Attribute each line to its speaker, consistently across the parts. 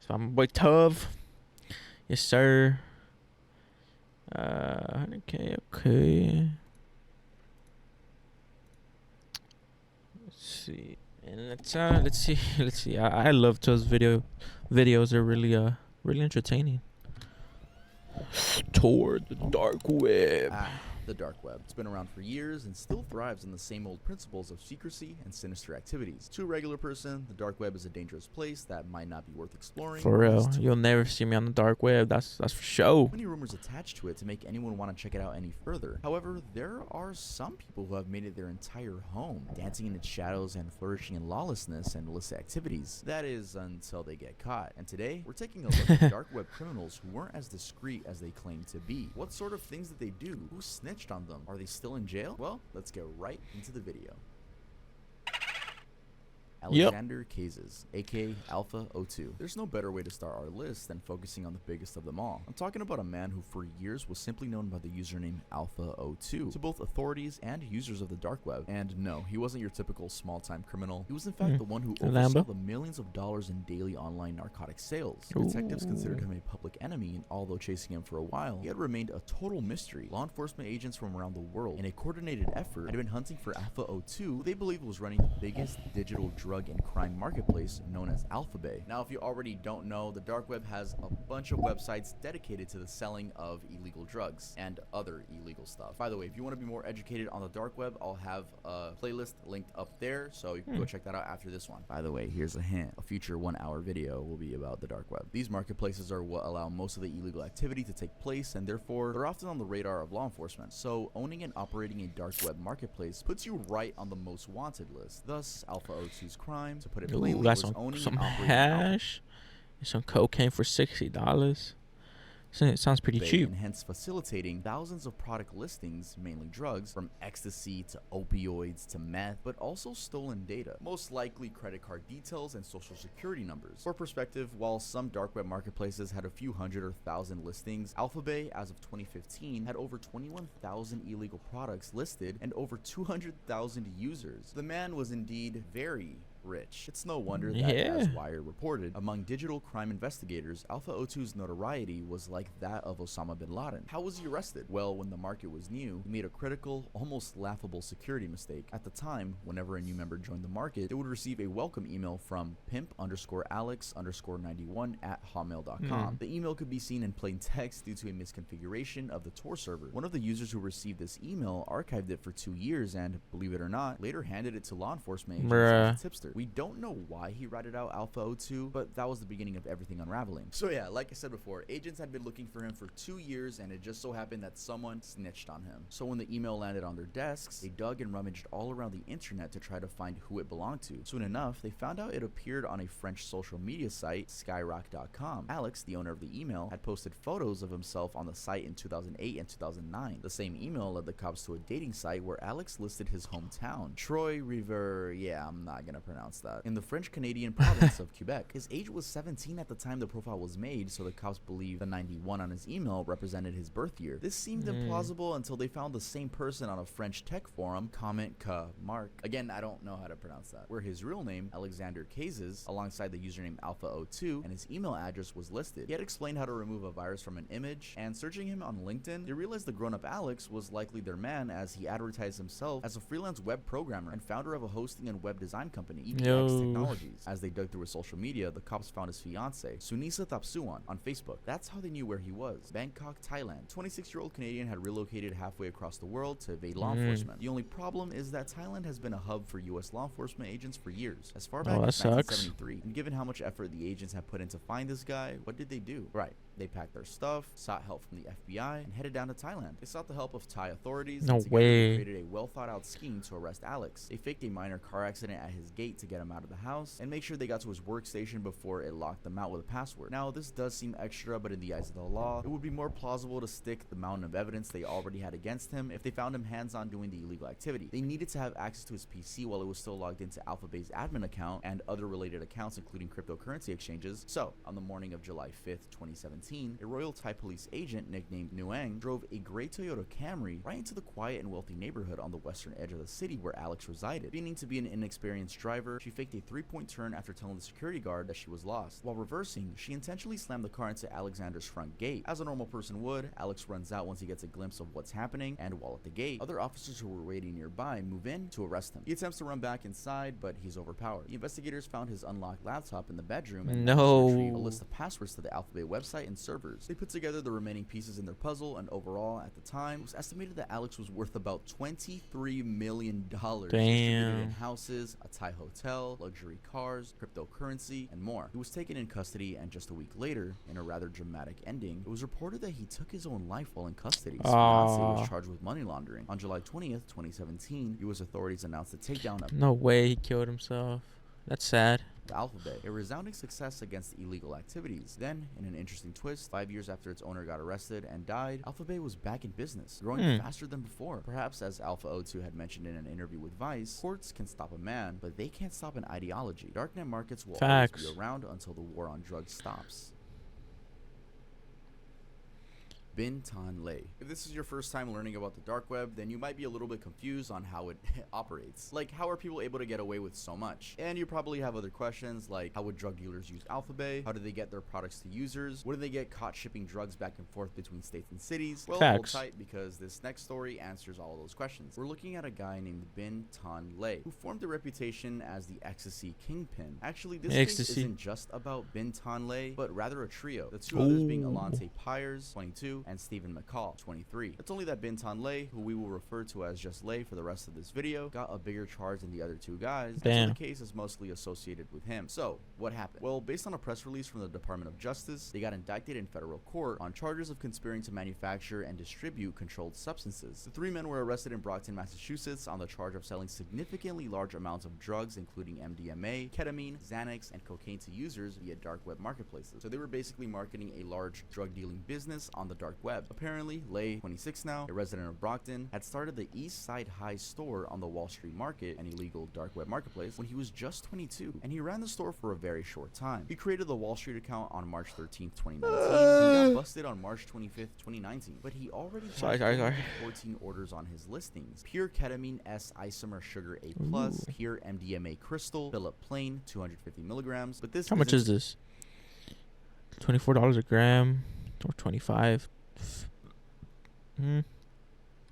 Speaker 1: So I'm boy Tov. Yes, sir. Okay, okay. Let's see. And let's see. Let's see. I love Tov's videos are really entertaining. Toward the dark web.
Speaker 2: The dark web. It's been around for years and still thrives on the same old principles of secrecy and sinister activities. To a regular person, the dark web is a dangerous place that might not be worth exploring.
Speaker 1: For real, you'll never see me on the dark web. That's for sure.
Speaker 2: Many rumors attached to it to make anyone want to check it out any further. However, there are some people who have made it their entire home, dancing in its shadows and flourishing in lawlessness and illicit activities. That is until they get caught. And today, we're taking a look at dark web criminals who weren't as discreet as they claimed to be. What sort of things did they do? Who snitched on them? Are they still in jail? Well, let's get right into the video. Alexander Kazes, aka Alpha 02. There's no better way to start our list than focusing on the biggest of them all. I'm talking about a man who for years was simply known by the username Alpha 02 to both authorities and users of the dark web. And no, he wasn't your typical small-time criminal. He was in fact the one who oversaw the millions of dollars in daily online narcotic sales. Detectives considered him a public enemy, and although chasing him for a while, he had remained a total mystery. Law enforcement agents from around the world, in a coordinated effort, had been hunting for Alpha 02, who they believed was running the biggest digital drug and crime marketplace known as Alphabay. Now, if you already don't know, the dark web has a bunch of websites dedicated to the selling of illegal drugs and other illegal stuff. By the way, if you want to be more educated on the dark web, I'll have a playlist linked up there, so you can go check that out after this one. By the way, here's a hint. A future 1-hour video will be about the dark web. These marketplaces are what allow most of the illegal activity to take place, and therefore, they're often on the radar of law enforcement. So, owning and operating a dark web marketplace puts you right on the most wanted list. Thus, Alpha 02's crime, to put it plainly,
Speaker 1: that's
Speaker 2: was owning
Speaker 1: some
Speaker 2: and operating
Speaker 1: hash, and some cocaine for $60. So it sounds pretty cheap.
Speaker 2: And hence facilitating thousands of product listings, mainly drugs, from ecstasy to opioids to meth, but also stolen data, most likely credit card details and social security numbers. For perspective, while some dark web marketplaces had a few hundred or thousand listings, Alphabay, as of 2015, had over 21,000 illegal products listed and over 200,000 users. The man was indeed very rich. It's no wonder that, as Wired reported, among digital crime investigators, Alpha 02's notoriety was like that of Osama bin Laden. How was he arrested? Well, when the market was new, he made a critical, almost laughable security mistake. At the time, whenever a new member joined the market, they would receive a welcome email from pimp_alex_91@hotmail.com. The email could be seen in plain text due to a misconfiguration of the Tor server. One of the users who received this email archived it for 2 years and, believe it or not, later handed it to law enforcement agents as a tipster. We don't know why he ratted out Alpha 02, but that was the beginning of everything unraveling. So yeah, like I said before, agents had been looking for him for 2 years, and it just so happened that someone snitched on him. So when the email landed on their desks, they dug and rummaged all around the internet to try to find who it belonged to. Soon enough, they found out it appeared on a French social media site, Skyrock.com. Alex, the owner of the email, had posted photos of himself on the site in 2008 and 2009. The same email led the cops to a dating site where Alex listed his hometown, Troy River. Yeah, I'm not gonna pronounce that, in the French-Canadian province of Quebec. His age was 17 at the time the profile was made, so the cops believed the 91 on his email represented his birth year. This seemed implausible until they found the same person on a French tech forum, Comment Ka Mark. Again, I don't know how to pronounce that, where his real name, Alexander Kazes, alongside the username Alpha 02, and his email address was listed. He had explained how to remove a virus from an image, and searching him on LinkedIn, they realized the grown-up Alex was likely their man, as he advertised himself as a freelance web programmer and founder of a hosting and web design company, EBX Technologies. As they dug through his social media, the cops found his fiancée, Sunisa Thapsuan, on Facebook. That's how they knew where he was. Bangkok, Thailand. 26-year-old Canadian had relocated halfway across the world to evade law enforcement. The only problem is that Thailand has been a hub for U.S. law enforcement agents for years, as far back as 1973. And given how much effort the agents have put in to find this guy, what did they do? Right. They packed their stuff, sought help from the FBI, and headed down to Thailand. They sought the help of Thai authorities, and together they created a well-thought-out scheme to arrest Alex. They faked a minor car accident at his gate to get him out of the house, and make sure they got to his workstation before it locked them out with a password. Now, this does seem extra, but in the eyes of the law, it would be more plausible to stick the mountain of evidence they already had against him if they found him hands-on doing the illegal activity. They needed to have access to his PC while it was still logged into Alphabay's admin account and other related accounts, including cryptocurrency exchanges. So, on the morning of July 5th, 2017, 2017, a Royal Thai police agent nicknamed Nguyen drove a gray Toyota Camry right into the quiet and wealthy neighborhood on the western edge of the city where Alex resided. Feigning to be an inexperienced driver, she faked a 3-point turn after telling the security guard that she was lost. While reversing, she intentionally slammed the car into Alexander's front gate. As a normal person would, Alex runs out once he gets a glimpse of what's happening, and while at the gate, other officers who were waiting nearby move in to arrest him. He attempts to run back inside, but he's overpowered. The investigators found his unlocked laptop in the bedroom and managed to retrieve a list of passwords to the Alphabet website and servers. They put together the remaining pieces in their puzzle, and overall, at the time, it was estimated that Alex was worth about $23 million. Distributed in houses, a Thai hotel, luxury cars, cryptocurrency, and more. He was taken in custody, and just a week later, in a rather dramatic ending, it was reported that he took his own life while in custody. His fiancé was charged with money laundering. On July 20th, 2017, U.S. authorities announced the takedown of
Speaker 1: No way he killed himself. That's sad.
Speaker 2: the Alphabet, a resounding success against illegal activities. Then, in an interesting twist, 5 years after its owner got arrested and died, Alphabet was back in business, growing faster than before. Perhaps, as Alpha O2 had mentioned in an interview with Vice, courts can stop a man, but they can't stop an ideology. Darknet markets will always be around until the war on drugs stops. Bin Tan Le. If this is your first time learning about the dark web, then you might be a little bit confused on how it operates. Like, how are people able to get away with so much? And you probably have other questions like, how would drug dealers use Alphabet? How do they get their products to users? What do they get caught shipping drugs back and forth between states and cities? Well, hold tight, because this next story answers all of those questions. We're looking at a guy named Bin Tan Le, who formed a reputation as the ecstasy kingpin. Actually, this case isn't just about Bin Tan Le, but rather a trio. The two others being Alante Pyers, 22, and Stephen McCall, 23. It's only that Bin Tan Le, who we will refer to as just Le for the rest of this video, got a bigger charge than the other two guys, so the case is mostly associated with him. So, what happened? Well, based on a press release from the Department of Justice, they got indicted in federal court on charges of conspiring to manufacture and distribute controlled substances. The three men were arrested in Brockton, Massachusetts on the charge of selling significantly large amounts of drugs, including MDMA, ketamine, Xanax, and cocaine to users via dark web marketplaces. So they were basically marketing a large drug dealing business on the dark web. Apparently, Le, 26 now, a resident of Brockton, had started the East Side High store on the Wall Street Market, an illegal dark web marketplace, when he was just 22, and he ran the store for a very short time. He created the Wall Street account on March 13th, 2019, and got busted on March 25th, 2019, but he already had 14 orders on his listings: pure ketamine S isomer sugar A+, pure MDMA crystal, Philip Plain, 250 milligrams, but this—
Speaker 1: How much is this? $24 a gram, or 25.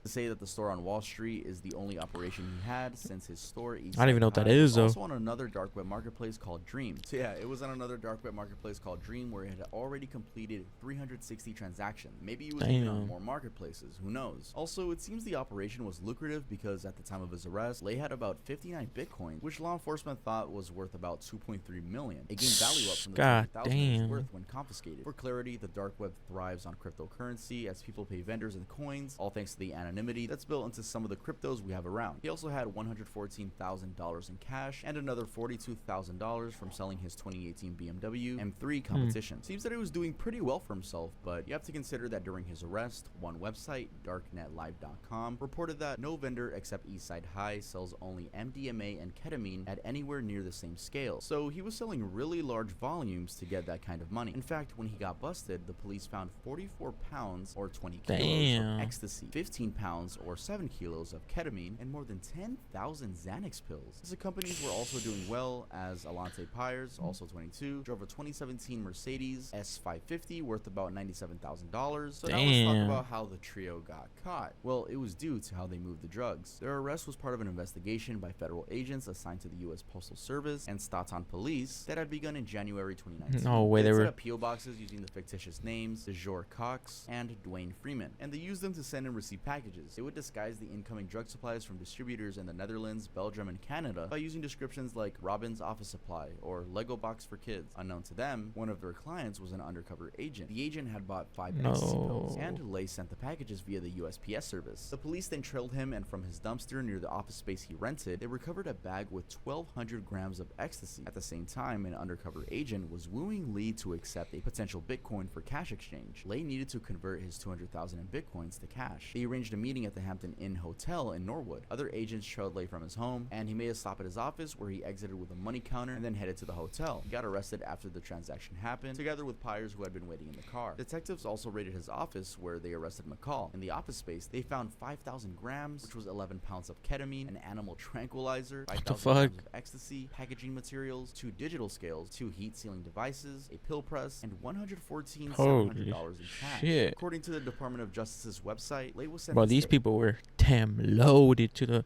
Speaker 2: To say that the store on Wall Street is the only operation he had, since his store East
Speaker 1: I don't even know what that is, though.
Speaker 2: Also on another dark web marketplace called Dream. So yeah, it was on another dark web marketplace called Dream, where it had already completed 360 transactions. Maybe he was even on more marketplaces, who knows. Also, it seems the operation was lucrative because at the time of his arrest, Le had about 59 Bitcoin, which law enforcement thought was worth about 2.3 million. It gained value up from the 20,000 it was worth when confiscated. For clarity, the dark web thrives on cryptocurrency as people pay vendors in coins, all thanks to the anonymity that's built into some of the cryptos we have around. He also had $114,000 in cash and another $42,000 from selling his 2018 BMW M3 competition. Seems that he was doing pretty well for himself, but you have to consider that during his arrest, one website, darknetlive.com, reported that no vendor except Eastside High sells only MDMA and ketamine at anywhere near the same scale. So he was selling really large volumes to get that kind of money. In fact, when he got busted, the police found 44 pounds or 20 kilos of ecstasy, 15 pounds or 7 kilos of ketamine, and more than 10,000 Xanax pills. The companies were also doing well, as Alante Pyers, also 22, drove a 2017 Mercedes S550 worth about $97,000. So now let's talk about how the trio got caught. Well, it was due to how they moved the drugs. Their arrest was part of an investigation by federal agents assigned to the U.S. Postal Service and Staunton Police that had begun in January 2019.
Speaker 1: No way,
Speaker 2: they set up P.O. boxes using the fictitious names DeJour Cox and Dwayne Freeman, and they used them to send and receive packages. They would disguise the incoming drug supplies from distributors in the Netherlands, Belgium, and Canada by using descriptions like Robin's Office Supply or Lego Box for Kids. Unknown to them, one of their clients was an undercover agent. The agent had bought 5 ecstasy pills, and Le sent the packages via the USPS service. The police then trailed him, and from his dumpster near the office space he rented, they recovered a bag with 1,200 grams of ecstasy. At the same time, an undercover agent was wooing Le to accept a potential Bitcoin for cash exchange. Le needed to convert his 200,000 in Bitcoins to cash. They arranged a meeting at the Hampton Inn Hotel in Norwood. Other agents trailed Lay from his home, and he made a stop at his office where he exited with a money counter and then headed to the hotel. He got arrested after the transaction happened, together with Pyers who had been waiting in the car. Detectives also raided his office where they arrested McCall. In the office space, they found 5,000 grams, which was 11 pounds of ketamine, an animal tranquilizer, 5,000 grams of ecstasy, packaging materials, 2 digital scales, 2 heat-sealing devices, a pill press, and $114,700 in cash.
Speaker 1: Shit.
Speaker 2: According to the Department of Justice's website, Lay was sentenced.
Speaker 1: Bro, these people were damn loaded to the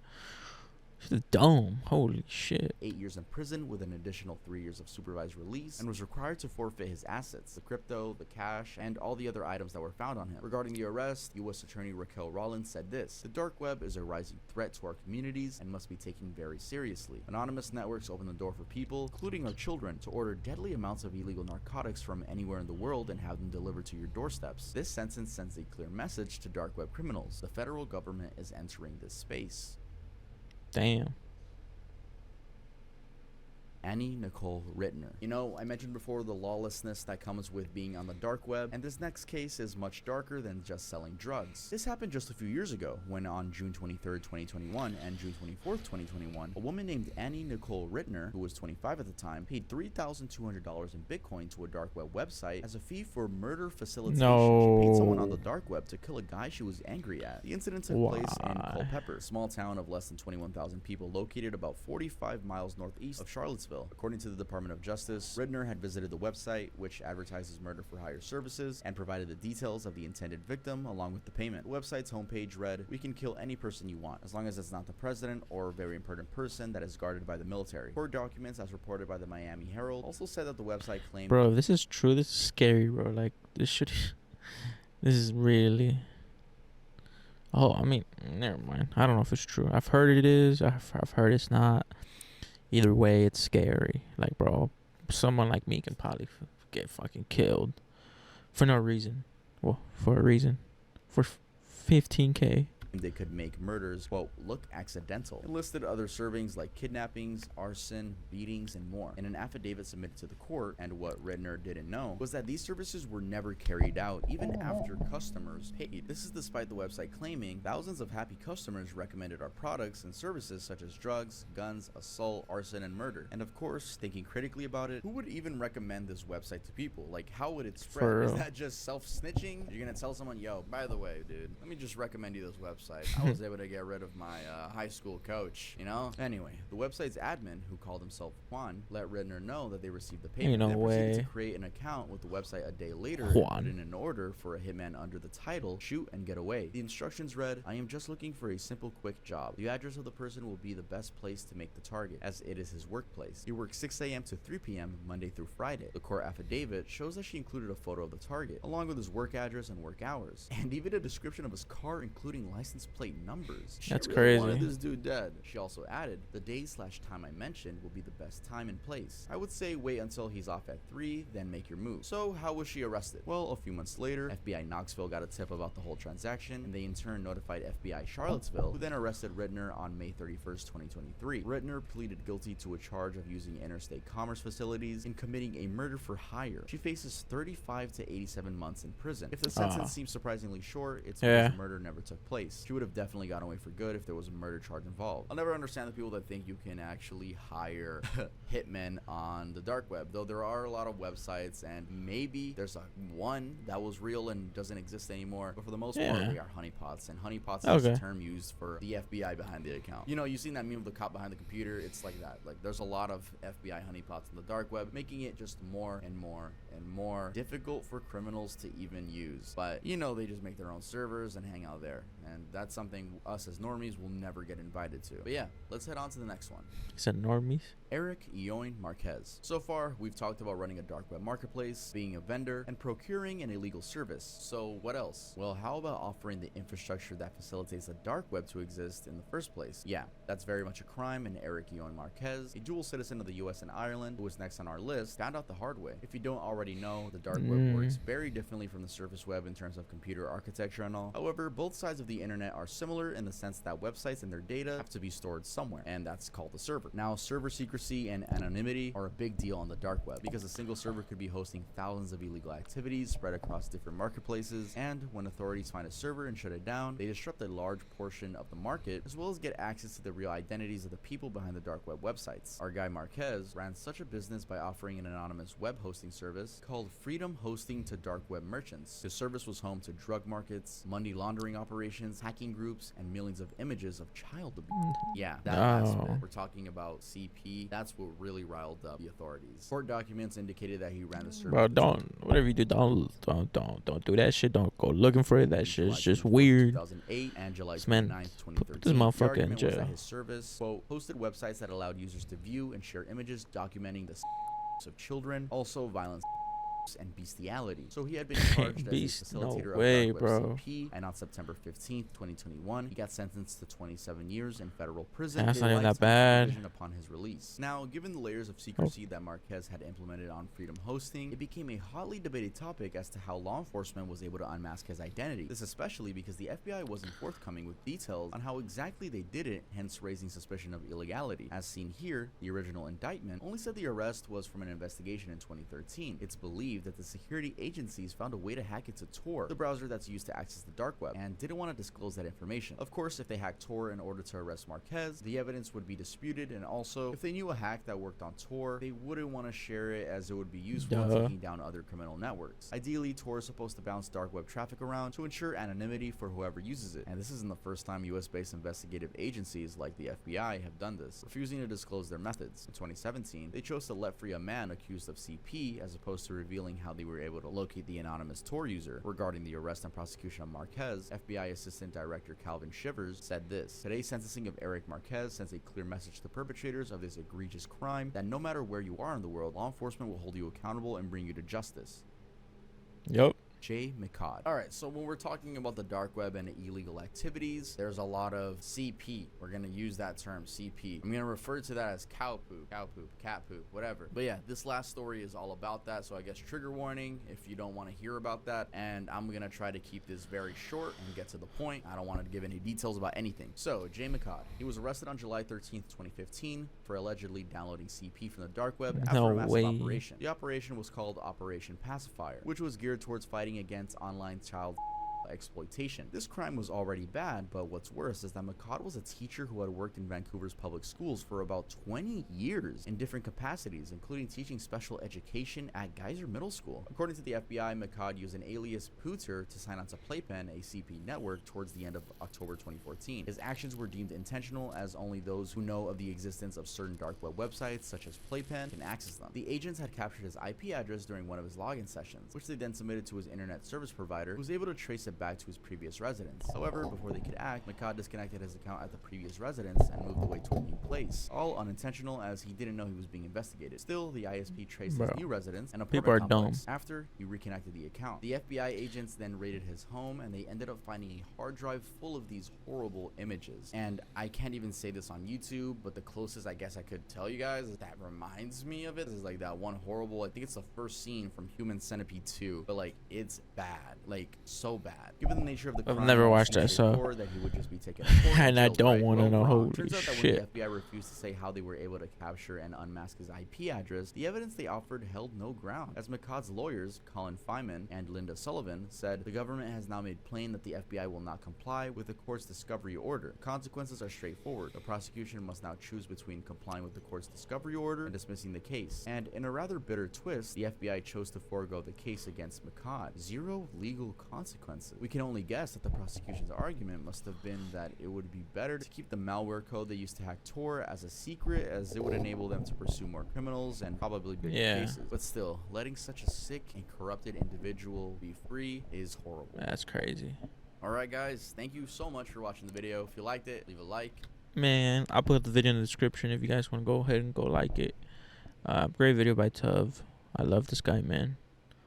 Speaker 1: dome. Holy shit.
Speaker 2: 8 years in prison with an additional 3 years of supervised release, and was required to forfeit his assets, the crypto, the cash, and all the other items that were found on him. Regarding the arrest, U.S. Attorney Raquel Rollins said this: "The dark web is a rising threat to our communities and must be taken very seriously. Anonymous networks open the door for people, including our children, to order deadly amounts of illegal narcotics from anywhere in the world and have them delivered to your doorsteps. This sentence sends a clear message to dark web criminals. The federal government is entering this space."
Speaker 1: Damn.
Speaker 2: Annie Nicole Rittner. You know, I mentioned before the lawlessness that comes with being on the dark web, and this next case is much darker than just selling drugs. This happened just a few years ago, when on June 23rd, 2021 and June 24th, 2021, a woman named Annie Nicole Rittner, who was 25 at the time, paid $3,200 in Bitcoin to a dark web website as a fee for murder facilitation.
Speaker 1: No.
Speaker 2: She paid someone on the dark web to kill a guy she was angry at. The incident took place in Culpeper, a small town of less than 21,000 people located about 45 miles northeast of Charlottesville. According to the Department of Justice, Rittner had visited the website, which advertises murder for hire services, and provided the details of the intended victim along with the payment. The website's homepage read, "We can kill any person you want, as long as it's not the president or a very important person that is guarded by the military." Court documents, as reported by the Miami Herald, also said that the website claimed...
Speaker 1: Bro, if this is true, this is scary, bro. Like, this should... This is really... Oh, I mean, never mind. I don't know if it's true. I've heard it is. I've heard it's not. Either way, it's scary. Like, bro, someone like me can probably get fucking killed for no reason. Well, for a reason. For 15K.
Speaker 2: They could make murders, quote, look accidental, and listed other servings like kidnappings, arson, beatings, and more. In an affidavit submitted to the court, and what Rittner didn't know was that these services were never carried out even after customers paid. This is despite the website claiming thousands of happy customers recommended our products and services such as drugs, guns, assault, arson, and murder. And of course, thinking critically about it, who would even recommend this website to people? Like, how would it spread? Is that just self-snitching? You're gonna tell someone, yo, by the way, dude, let me just recommend you this website. I was able to get rid of my high school coach, you know? Anyway, the website's admin, who called himself Juan, let Rittner know that they received the payment.
Speaker 1: No
Speaker 2: then
Speaker 1: way.
Speaker 2: proceeded to create an account with the website a day later and put in an order for a hitman under the title Shoot and Get Away. The instructions read, "I am just looking for a simple, quick job. The address of the person will be the best place to make the target, as it is his workplace. He works 6 a.m. to 3 p.m. Monday through Friday." The court affidavit shows that she included a photo of the target, along with his work address and work hours, and even a description of his car, including license plate numbers. She
Speaker 1: That's
Speaker 2: really
Speaker 1: crazy.
Speaker 2: wanted this dude dead. She also added, "The day/time I mentioned will be the best time and place. I would say wait until he's off at 3, then make your move." So how was she arrested? Well, a few months later, FBI Knoxville got a tip about the whole transaction, and they in turn notified FBI Charlottesville, who then arrested Rittner on May 31st, 2023. Rittner pleaded guilty to a charge of using interstate commerce facilities and committing a murder for hire. She faces 35 to 87 months in prison. If the sentence seems surprisingly short, it's because the murder never took place. She would have definitely got away for good if there was a murder charge involved. I'll never understand the people that think you can actually hire hitmen on the dark web, though there are a lot of websites, and maybe there's one that was real and doesn't exist anymore, but for the most part, they are honeypots, and honeypots is a term used for the FBI behind the account. You know, you've seen that meme of the cop behind the computer. It's like that. Like, there's a lot of FBI honeypots on the dark web, making it just more and more and more difficult for criminals to even use. But, you know, they just make their own servers and hang out there, and that's something us as normies will never get invited to. But yeah, let's head on to the next one.
Speaker 1: He said normies?
Speaker 2: Eric Eoin Marquez. So far, we've talked about running a dark web marketplace, being a vendor, and procuring an illegal service. So what else? Well, how about offering the infrastructure that facilitates the dark web to exist in the first place? Yeah, that's very much a crime, and Eric Eoin Marquez, a dual citizen of the US and Ireland, who was next on our list, found out the hard way. If you don't already know, the dark web works very differently from the surface web in terms of computer architecture and all. However, both sides of the internet internet are similar in the sense that websites and their data have to be stored somewhere, and that's called a server. Now, server secrecy and anonymity are a big deal on the dark web because a single server could be hosting thousands of illegal activities spread across different marketplaces, and when authorities find a server and shut it down, they disrupt a large portion of the market as well as get access to the real identities of the people behind the dark web websites. Our guy Marquez ran such a business by offering an anonymous web hosting service called Freedom Hosting to dark web merchants. His service was home to drug markets, money laundering operations, hacking groups, and millions of images of child abuse. Yeah, that last bit. We're talking about CP. That's what really riled up the authorities. Court documents indicated that he ran the service.
Speaker 1: Bro, whatever you do, don't do that shit. Don't go looking for it. That shit is just weird.
Speaker 2: 2008 and July 29th,
Speaker 1: Man,
Speaker 2: 2013.
Speaker 1: put this motherfucker in jail.
Speaker 2: Was that his service, quote, hosted websites that allowed users to view and share images documenting the of children, also violence and bestiality. So he had been charged as a facilitator of dark web CP, and on September 15th, 2021, he got sentenced to 27 years in federal prison.
Speaker 1: That's not even that bad.
Speaker 2: Upon his release. Now, given the layers of secrecy that Marquez had implemented on Freedom Hosting, it became a hotly debated topic as to how law enforcement was able to unmask his identity. This especially because the FBI wasn't forthcoming with details on how exactly they did it, hence raising suspicion of illegality. As seen here, the original indictment only said the arrest was from an investigation in 2013. It's believed that the security agencies found a way to hack into Tor, the browser that's used to access the dark web, and didn't want to disclose that information. Of course, if they hacked Tor in order to arrest Marquez, the evidence would be disputed, and also, if they knew a hack that worked on Tor, they wouldn't want to share it as it would be useful in taking down other criminal networks. Ideally, Tor is supposed to bounce dark web traffic around to ensure anonymity for whoever uses it, and this isn't the first time US-based investigative agencies like the FBI have done this, refusing to disclose their methods. In 2017, they chose to let free a man accused of CP as opposed to revealing how they were able to locate the anonymous Tor user. Regarding the arrest and prosecution of Marquez, FBI Assistant Director Calvin Shivers said this: "Today's sentencing of Eric Marquez sends a clear message to perpetrators of this egregious crime that no matter where you are in the world, law enforcement will hold you accountable and bring you to justice."
Speaker 1: Yep.
Speaker 2: Jay McCod. Alright, so when we're talking about the dark web and illegal activities, there's a lot of CP. We're going to use that term, CP. I'm going to refer to that as cow poop, cat poop, whatever. But yeah, this last story is all about that, so I guess trigger warning if you don't want to hear about that. And I'm going to try to keep this very short and get to the point. I don't want to give any details about anything. So, Jay McCod. He was arrested on July 13th, 2015 for allegedly downloading CP from the dark web after a massive operation. The operation was called Operation Pacifier, which was geared towards fighting against online child exploitation. This crime was already bad, but what's worse is that McCod was a teacher who had worked in Vancouver's public schools for about 20 years in different capacities, including teaching special education at Geyser Middle School. According to the FBI, McCod used an alias Pooter to sign on to Playpen, a CP network, towards the end of October 2014. His actions were deemed intentional, as only those who know of the existence of certain dark web websites, such as Playpen, can access them. The agents had captured his IP address during one of his login sessions, which they then submitted to his internet service provider, who was able to trace it back to his previous residence. However, before they could act, McCod disconnected his account at the previous residence and moved away to a new place. All unintentional, as he didn't know he was being investigated. Still, the ISP traced his new residence and apartment complex after he reconnected the account. The FBI agents then raided his home, and they ended up finding a hard drive full of these horrible images. And I can't even say this on YouTube, but the closest I guess I could tell you guys that reminds me of it is like that one horrible, I think it's the first scene from Human Centipede 2, but like it's bad, like so bad. Given the nature of the crime,
Speaker 1: I've never watched that, so
Speaker 2: that he would just be taken to court
Speaker 1: and I don't want to know. Holy
Speaker 2: Turns out that
Speaker 1: shit.
Speaker 2: when the FBI refused to say how they were able to capture and unmask his IP address, the evidence they offered held no ground. As McCod's lawyers, Colin Feynman and Linda Sullivan, said, the government has now made plain that the FBI will not comply with the court's discovery order. The consequences are straightforward. The prosecution must now choose between complying with the court's discovery order and dismissing the case. And in a rather bitter twist, the FBI chose to forego the case against McCod. Zero legal consequences. We can only guess that the prosecution's argument must have been that it would be better to keep the malware code they used to hack Tor as a secret, as it would enable them to pursue more criminals and probably bigger cases. But still, letting such a sick and corrupted individual be free is horrible.
Speaker 1: That's crazy.
Speaker 2: Alright guys, thank you so much for watching the video. If you liked it, leave a like.
Speaker 1: Man, I'll put the video in the description if you guys want to go ahead and go like it. Great video by Tuv. I love this guy, man.